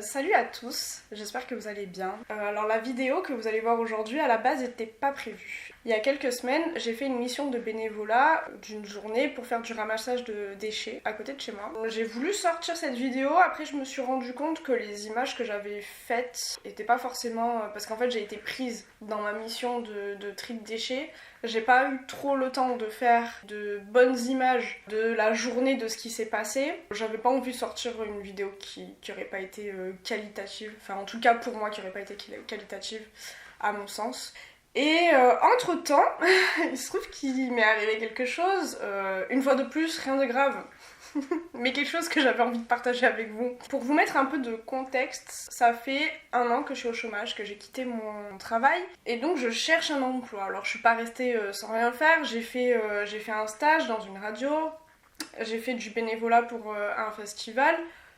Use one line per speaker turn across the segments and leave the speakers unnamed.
Salut à tous, j'espère que vous allez bien. Alors la vidéo que vous allez voir aujourd'hui à la base n'était pas prévue. Il y a quelques semaines, j'ai fait une mission de bénévolat d'une journée pour faire du ramassage de déchets à côté de chez moi. J'ai voulu sortir cette vidéo, après je me suis rendu compte que les images que j'avais faites n'étaient pas forcément... parce qu'en fait j'ai été prise dans ma mission de tri de déchets. J'ai pas eu trop le temps de faire de bonnes images de la journée de ce qui s'est passé. J'avais pas envie de sortir une vidéo qui aurait pas été qualitative, enfin en tout cas pour moi qui aurait pas été qualitative à mon sens. Et entre temps, il se trouve qu'il m'est arrivé quelque chose, une fois de plus, rien de grave. Mais quelque chose que j'avais envie de partager avec vous. Pour vous mettre un peu de contexte, ça fait 1 an que je suis au chômage, que j'ai quitté mon travail, et donc je cherche un emploi. Alors je suis pas restée sans rien faire, j'ai fait un stage dans une radio, j'ai fait du bénévolat pour un festival.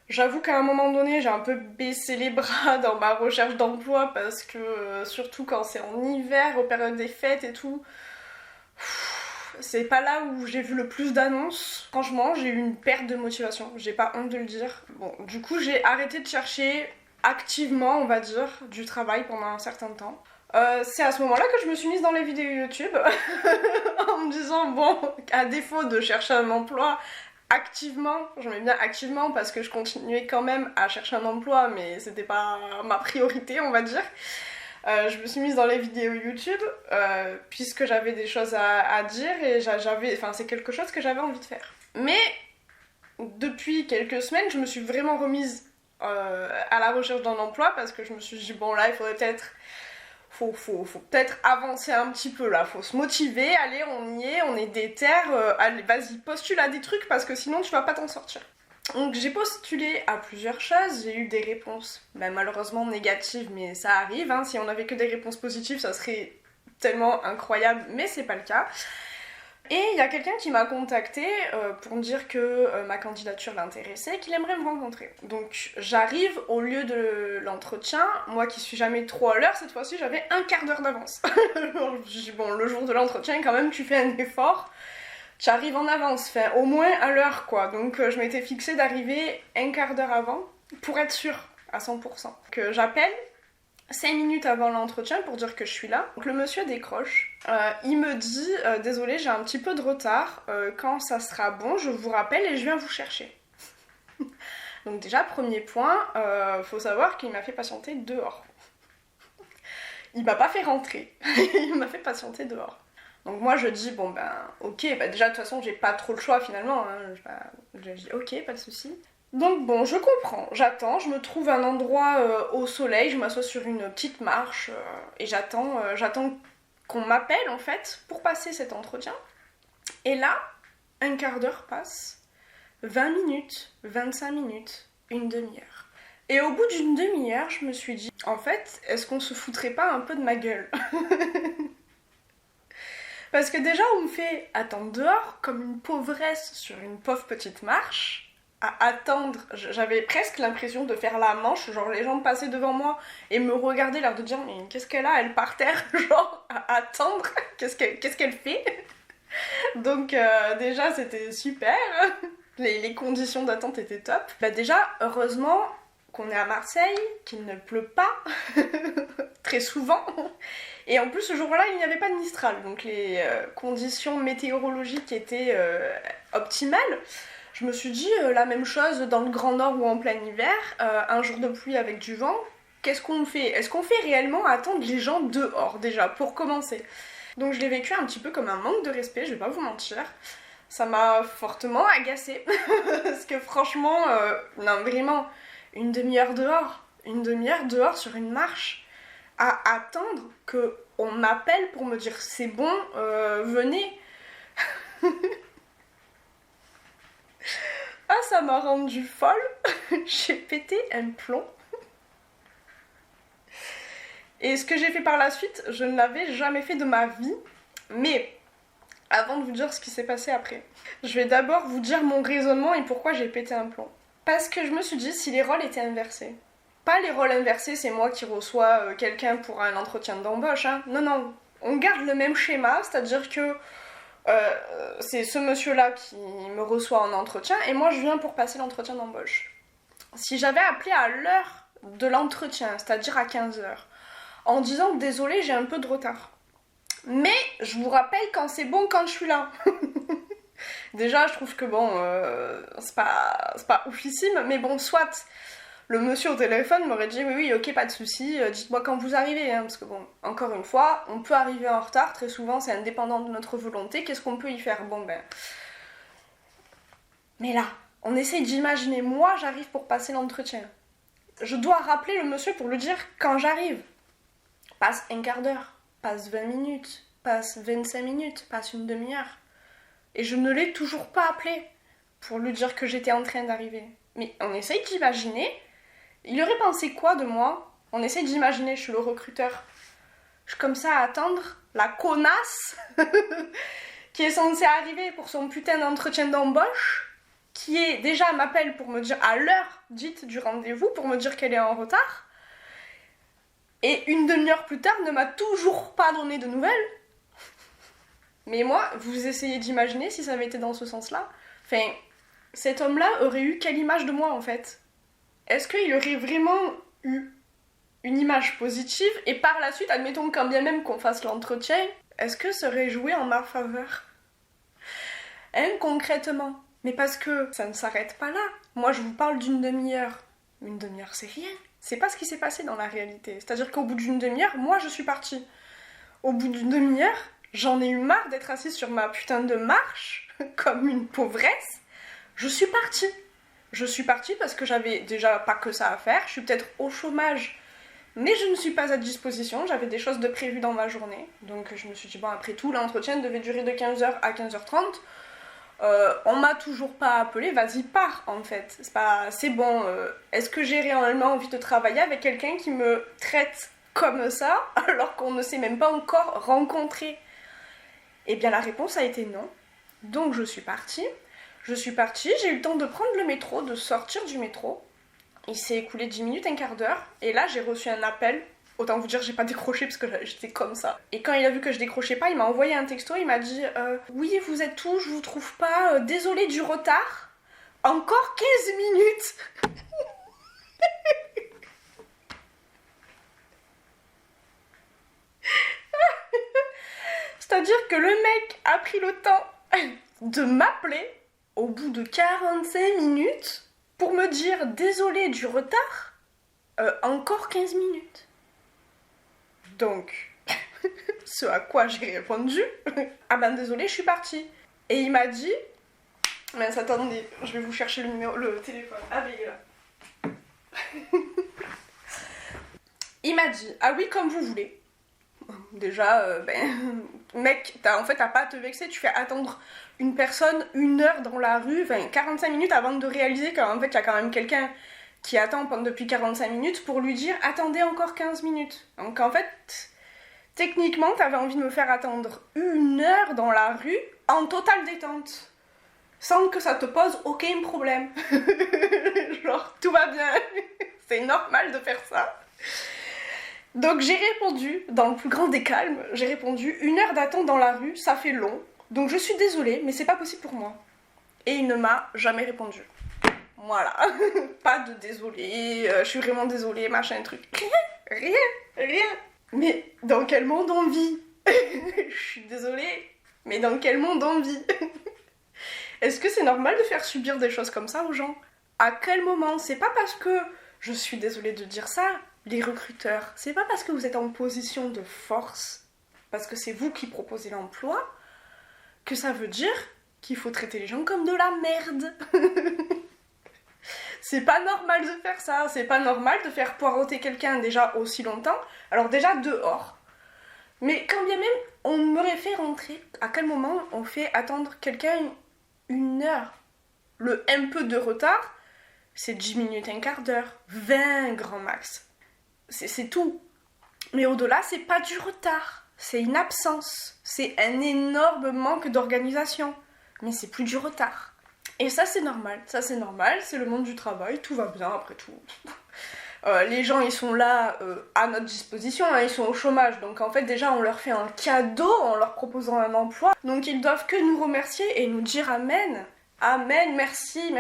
J'avoue qu'à un moment donné, j'ai un peu baissé les bras dans ma recherche d'emploi parce que, surtout quand c'est en hiver, aux périodes des fêtes et tout, c'est pas là où j'ai vu le plus d'annonces. Franchement, j'ai eu une perte de motivation, j'ai pas honte de le dire. Bon, du coup, j'ai arrêté de chercher activement, on va dire, du travail pendant un certain temps. C'est à ce moment-là que je me suis mise dans les vidéos YouTube en me disant, bon, à défaut de chercher un emploi activement, je mets bien activement parce que je continuais quand même à chercher un emploi, mais c'était pas ma priorité, on va dire. Je me suis mise dans les vidéos YouTube puisque j'avais des choses à dire et c'est quelque chose que j'avais envie de faire. Mais depuis quelques semaines, je me suis vraiment remise à la recherche d'un emploi parce que je me suis dit bon là il faudrait peut-être faut peut-être avancer un petit peu là, faut se motiver, allez on y est, on est déter, allez vas-y postule à des trucs parce que sinon tu vas pas t'en sortir. Donc j'ai postulé à plusieurs choses, j'ai eu des réponses malheureusement négatives, mais ça arrive, hein. Si on avait que des réponses positives ça serait tellement incroyable, mais c'est pas le cas. Et il y a quelqu'un qui m'a contacté pour me dire que ma candidature l'intéressait, qu'il aimerait me rencontrer. Donc j'arrive au lieu de l'entretien, moi qui suis jamais trop à l'heure, cette fois-ci j'avais un quart d'heure d'avance. Je me suis dit bon, le jour de l'entretien quand même tu fais un effort, tu arrives en avance, enfin au moins à l'heure quoi. Donc je m'étais fixée d'arriver un quart d'heure avant pour être sûre à 100%. Que j'appelle 5 minutes avant l'entretien pour dire que je suis là. Donc le monsieur décroche. Il me dit désolé, j'ai un petit peu de retard. Quand ça sera bon, je vous rappelle et je viens vous chercher. Donc déjà, premier point, faut savoir qu'il m'a fait patienter dehors. Il m'a pas fait rentrer. Il m'a fait patienter dehors. Donc moi je dis bon ben ok, déjà de toute façon j'ai pas trop le choix finalement. Hein. Je dis ok, pas de souci. Donc bon, je comprends, j'attends, je me trouve un endroit au soleil, je m'assois sur une petite marche et j'attends qu'on m'appelle en fait pour passer cet entretien. Et là, un quart d'heure passe, 20 minutes, 25 minutes, une demi-heure. Et au bout d'une demi-heure, je me suis dit, en fait, est-ce qu'on se foutrait pas un peu de ma gueule? Parce que déjà, on me fait attendre dehors comme une pauvresse sur une pauvre petite marche. À attendre, j'avais presque l'impression de faire la manche, genre les gens passaient devant moi et me regardaient l'air de dire mais qu'est-ce qu'elle a, elle par terre, genre à attendre, qu'est-ce qu'elle fait. Donc déjà c'était super, les conditions d'attente étaient top. Déjà heureusement qu'on est à Marseille, qu'il ne pleut pas très souvent. Et en plus ce jour-là il n'y avait pas de Mistral, donc les conditions météorologiques étaient optimales. Je me suis dit la même chose dans le Grand Nord ou en plein hiver, un jour de pluie avec du vent, qu'est-ce qu'on fait? Est-ce qu'on fait réellement attendre les gens dehors déjà, pour commencer? Donc je l'ai vécu un petit peu comme un manque de respect, je vais pas vous mentir. Ça m'a fortement agacée, parce que franchement, non vraiment, une demi-heure dehors sur une marche, à attendre qu'on m'appelle pour me dire c'est bon, venez. Ah, ça m'a rendue folle. J'ai pété un plomb. Et ce que j'ai fait par la suite, je ne l'avais jamais fait de ma vie. Mais avant de vous dire ce qui s'est passé après, je vais d'abord vous dire mon raisonnement et pourquoi j'ai pété un plomb. Parce que je me suis dit si les rôles étaient inversés. Pas les rôles inversés, c'est moi qui reçois quelqu'un pour un entretien d'embauche. Hein. Non, non, on garde le même schéma, c'est-à-dire que c'est ce monsieur-là qui me reçoit en entretien et moi je viens pour passer l'entretien d'embauche. Si j'avais appelé à l'heure de l'entretien, c'est-à-dire à 15h, en disant désolé, j'ai un peu de retard. Mais je vous rappelle quand c'est bon, quand je suis là. Déjà, je trouve que bon, c'est pas oufissime, mais bon, soit. Le monsieur au téléphone m'aurait dit oui, ok, pas de souci, dites-moi quand vous arrivez, hein, parce que bon, encore une fois, on peut arriver en retard, très souvent c'est indépendant de notre volonté, qu'est-ce qu'on peut y faire? Bon ben. Mais là, on essaye d'imaginer, moi j'arrive pour passer l'entretien. Je dois rappeler le monsieur pour lui dire quand j'arrive. Passe un quart d'heure, passe 20 minutes, passe 25 minutes, passe une demi-heure. Et je ne l'ai toujours pas appelé pour lui dire que j'étais en train d'arriver. Mais on essaye d'imaginer. Il aurait pensé quoi de moi? On essaie d'imaginer, je suis le recruteur. Je suis comme ça à attendre la connasse qui est censée arriver pour son putain d'entretien d'embauche, qui est déjà m'appelle pour me dire à l'heure dite du rendez-vous, pour me dire qu'elle est en retard. Et une demi-heure plus tard, ne m'a toujours pas donné de nouvelles. Mais moi, vous essayez d'imaginer si ça avait été dans ce sens-là. Enfin, cet homme-là aurait eu quelle image de moi en fait? Est-ce qu'il aurait vraiment eu une image positive et par la suite, admettons quand bien même qu'on fasse l'entretien, est-ce que ça aurait joué en ma faveur? Hein, concrètement. Mais parce que ça ne s'arrête pas là. Moi, je vous parle d'une demi-heure. Une demi-heure, c'est rien. C'est pas ce qui s'est passé dans la réalité. C'est-à-dire qu'au bout d'une demi-heure, moi, je suis partie. Au bout d'une demi-heure, j'en ai eu marre d'être assise sur ma putain de marche, comme une pauvresse. Je suis partie. Je suis partie parce que j'avais déjà pas que ça à faire, je suis peut-être au chômage, mais je ne suis pas à disposition, j'avais des choses de prévues dans ma journée, donc je me suis dit, bon après tout, l'entretien devait durer de 15h à 15h30, on m'a toujours pas appelé, vas-y pars en fait, c'est bon, est-ce que j'ai réellement envie de travailler avec quelqu'un qui me traite comme ça, alors qu'on ne s'est même pas encore rencontré? Eh bien la réponse a été non, donc je suis partie. J'ai eu le temps de prendre le métro, de sortir du métro. Il s'est écoulé 10 minutes, un quart d'heure. Et là, j'ai reçu un appel. Autant vous dire, j'ai pas décroché parce que j'étais comme ça. Et quand il a vu que je décrochais pas, il m'a envoyé un texto. Il m'a dit oui, vous êtes où? Je vous trouve pas. Désolé du retard. Encore 15 minutes. C'est-à-dire que le mec a pris le temps de m'appeler au bout de 45 minutes pour me dire désolé du retard, encore 15 minutes. Donc, ce à quoi j'ai répondu, ah ben désolé, je suis partie. Et il m'a dit, mais attendez, je vais vous chercher le téléphone. Ah ben il est là. Il m'a dit, ah oui comme vous voulez. Déjà, mec, t'as pas à te vexer, tu fais attendre une personne 1 heure dans la rue, 45 minutes avant de réaliser qu'en fait, il y a quand même quelqu'un qui attend depuis 45 minutes pour lui dire attendez encore 15 minutes. Donc en fait, techniquement, t'avais envie de me faire attendre 1 heure dans la rue en totale détente, sans que ça te pose aucun problème. Genre, tout va bien, c'est normal de faire ça. Donc j'ai répondu, dans le plus grand des calmes, j'ai répondu 1 heure d'attente dans la rue, ça fait long, donc je suis désolée, mais c'est pas possible pour moi. Et il ne m'a jamais répondu. Voilà, pas de désolé, je suis vraiment désolée, machin, truc. Rien. Mais dans quel monde on vit? Je suis désolée, mais dans quel monde on vit? Est-ce que c'est normal de faire subir des choses comme ça aux gens? À quel moment? C'est pas parce que, je suis désolée de dire ça, les recruteurs, c'est pas parce que vous êtes en position de force, parce que c'est vous qui proposez l'emploi, que ça veut dire qu'il faut traiter les gens comme de la merde. C'est pas normal de faire ça, c'est pas normal de faire poireauter quelqu'un déjà aussi longtemps, alors déjà dehors. Mais quand bien même on m'aurait fait rentrer, à quel moment on fait attendre quelqu'un 1 heure? Le un peu de retard, c'est 10 minutes, un quart d'heure, 20 grand max. C'est tout. Mais au-delà, c'est pas du retard. C'est une absence. C'est un énorme manque d'organisation. Mais c'est plus du retard. Et ça, c'est normal. Ça, c'est normal. C'est le monde du travail. Tout va bien, après tout. Les gens, ils sont là à notre disposition. Hein, ils sont au chômage. Donc, en fait, déjà, on leur fait un cadeau en leur proposant un emploi. Donc, ils doivent que nous remercier et nous dire amen. Amen, merci.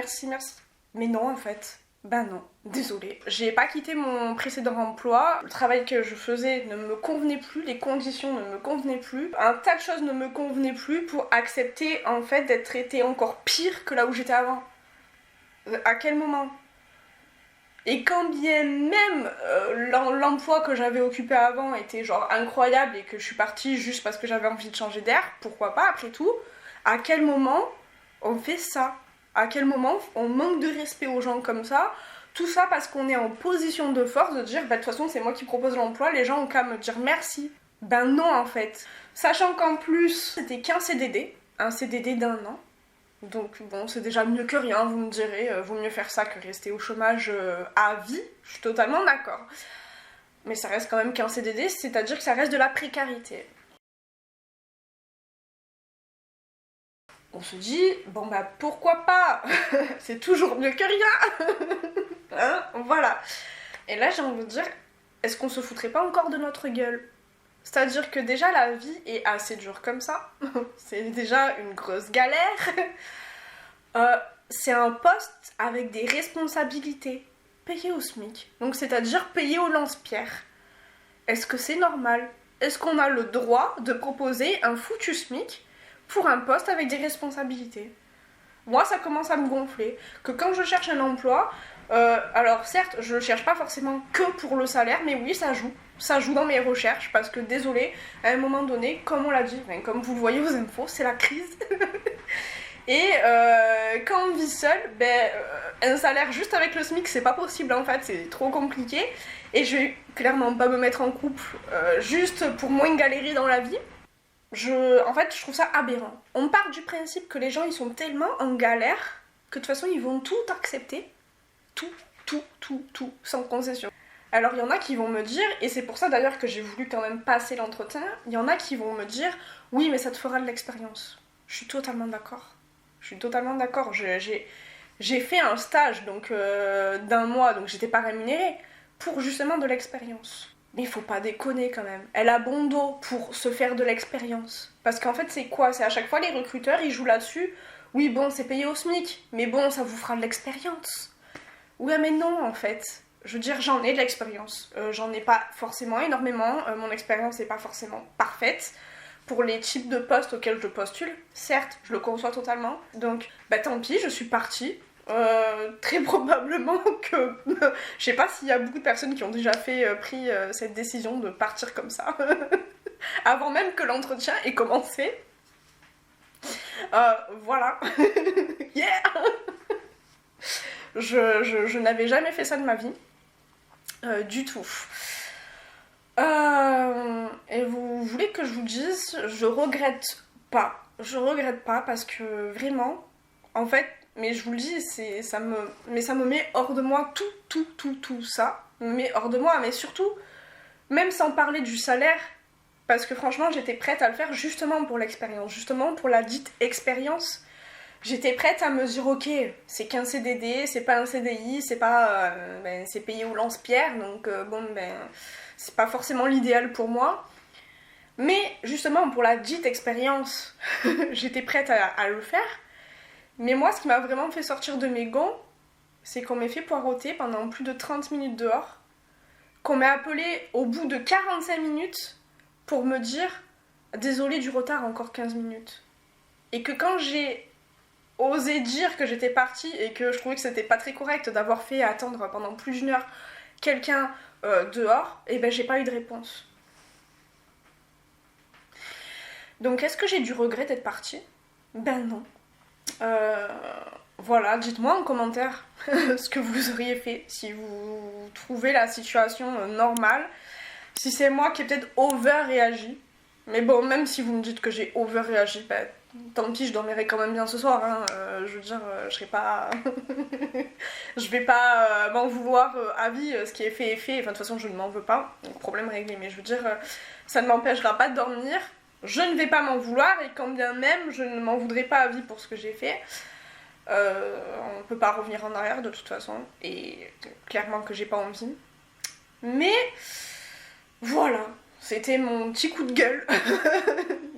Mais non, en fait. Ben non, désolée. J'ai pas quitté mon précédent emploi. Le travail que je faisais ne me convenait plus, les conditions ne me convenaient plus. Un tas de choses ne me convenaient plus pour accepter en fait d'être traitée encore pire que là où j'étais avant. À quel moment? Et quand bien même l'emploi que j'avais occupé avant était genre incroyable et que je suis partie juste parce que j'avais envie de changer d'air, pourquoi pas après tout, à quel moment on fait ça? À quel moment on manque de respect aux gens comme ça? Tout ça parce qu'on est en position de force de dire bah de toute façon c'est moi qui propose l'emploi, les gens ont qu'à me dire merci. Ben non en fait. Sachant qu'en plus c'était qu'un CDD, un CDD d'1 an. Donc bon, c'est déjà mieux que rien, vous me direz, vaut mieux faire ça que rester au chômage à vie, je suis totalement d'accord. Mais ça reste quand même qu'un CDD, c'est-à-dire que ça reste de la précarité. On se dit, bon bah pourquoi pas. C'est toujours mieux que rien. Hein, voilà. Et là j'ai envie de dire, est-ce qu'on se foutrait pas encore de notre gueule? C'est-à-dire que déjà la vie est assez dure comme ça, c'est déjà une grosse galère. C'est un poste avec des responsabilités, payé au SMIC, donc c'est-à-dire payé au lance-pierre. Est-ce que c'est normal? Est-ce qu'on a le droit de proposer un foutu SMIC pour un poste avec des responsabilités? Moi ça commence à me gonfler, que quand je cherche un emploi, alors certes je le cherche pas forcément que pour le salaire, mais oui ça joue dans mes recherches, parce que désolé, à un moment donné, comme on l'a dit, enfin, comme vous le voyez aux infos, c'est la crise. Et quand on vit seul, un salaire juste avec le SMIC c'est pas possible en fait, c'est trop compliqué. Et je vais clairement pas me mettre en couple juste pour moins galérer dans la vie. En fait, je trouve ça aberrant. On part du principe que les gens ils sont tellement en galère que de toute façon ils vont tout accepter. Tout, sans concession. Alors il y en a qui vont me dire, et c'est pour ça d'ailleurs que j'ai voulu quand même passer l'entretien, il y en a qui vont me dire, oui mais ça te fera de l'expérience. Je suis totalement d'accord. J'ai fait un stage donc d'1 mois, donc j'étais pas rémunérée, pour justement de l'expérience. Mais il faut pas déconner quand même. Elle a bon dos pour se faire de l'expérience. Parce qu'en fait c'est quoi? C'est à chaque fois les recruteurs ils jouent là-dessus. Oui bon c'est payé au SMIC, mais bon ça vous fera de l'expérience. Ouais mais non en fait. Je veux dire j'en ai de l'expérience. J'en ai pas forcément énormément. Mon expérience n'est pas forcément parfaite pour les types de postes auxquels je postule. Certes, je le conçois totalement. Donc bah tant pis, je suis partie. Très probablement que je sais pas s'il y a beaucoup de personnes qui ont déjà pris cette décision de partir comme ça avant même que l'entretien ait commencé. Voilà. Yeah. Je n'avais jamais fait ça de ma vie du tout. Et vous voulez que je vous dise, je regrette pas parce que vraiment en fait, mais je vous le dis, ça me met hors de moi tout ça. Me met hors de moi, mais surtout, même sans parler du salaire, parce que franchement, j'étais prête à le faire justement pour l'expérience, justement pour la dite expérience. J'étais prête à me dire, ok, c'est qu'un CDD, c'est pas un CDI, c'est pas, c'est payé au lance-pierre, donc c'est pas forcément l'idéal pour moi. Mais justement, pour la dite expérience, j'étais prête à le faire. Mais moi, ce qui m'a vraiment fait sortir de mes gonds, c'est qu'on m'ait fait poireauter pendant plus de 30 minutes dehors, qu'on m'ait appelé au bout de 45 minutes pour me dire « Désolée du retard, encore 15 minutes ». Et que quand j'ai osé dire que j'étais partie et que je trouvais que c'était pas très correct d'avoir fait attendre pendant plus d'1 heure quelqu'un dehors, et ben j'ai pas eu de réponse. Donc est-ce que j'ai du regret d'être partie? Ben non. Voilà, dites-moi en commentaire ce que vous auriez fait si vous trouvez la situation normale. Si c'est moi qui ai peut-être over-réagi. Mais bon, même si vous me dites que j'ai over-réagi, bah, tant pis, je dormirai quand même bien ce soir. Hein. Je veux dire, je serai pas... je vais pas m'en vouloir à vie. Ce qui est fait est fait. Enfin, de toute façon, je ne m'en veux pas. Donc, problème réglé. Mais je veux dire, ça ne m'empêchera pas de dormir. Je ne vais pas m'en vouloir. Et quand bien même, je ne m'en voudrais pas à vie pour ce que j'ai fait. On peut pas revenir en arrière de toute façon. Et clairement que j'ai pas envie. Mais... voilà. C'était mon petit coup de gueule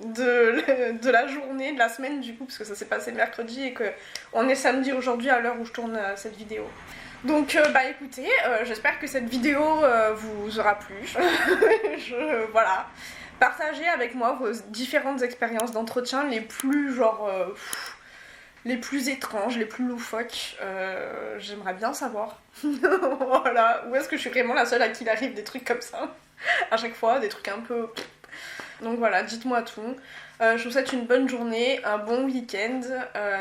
de la journée, de la semaine du coup, parce que ça s'est passé le mercredi et qu'on est samedi aujourd'hui à l'heure où je tourne cette vidéo. Donc bah écoutez, j'espère que cette vidéo vous aura plu. Voilà. Partagez avec moi vos différentes expériences d'entretien les plus les plus étranges, les plus loufoques. J'aimerais bien savoir. Voilà. Ou est-ce que je suis vraiment la seule à qui il arrive des trucs comme ça à chaque fois, des trucs un peu... Donc voilà, dites-moi tout. Je vous souhaite une bonne journée, un bon week-end.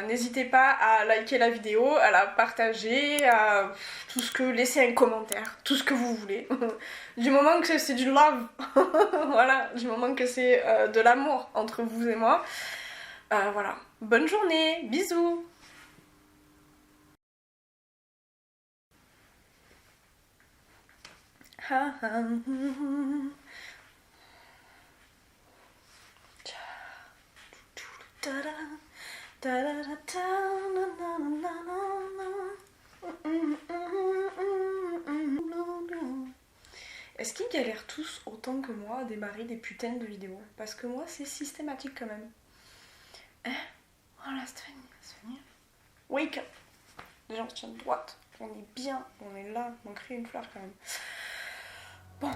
N'hésitez pas à liker la vidéo, à la partager, à tout ce que... laisser un commentaire, tout ce que vous voulez. Du moment que c'est du love, voilà, du moment que c'est de l'amour entre vous et moi. Voilà, bonne journée, bisous. Est-ce qu'ils galèrent tous autant que moi à démarrer des putains de vidéos? Parce que moi c'est systématique quand même. Hein? Voilà, Stéphanie. Wake up. Déjà on se tient droite, on est bien, on est là, on crée une fleur quand même. Bon.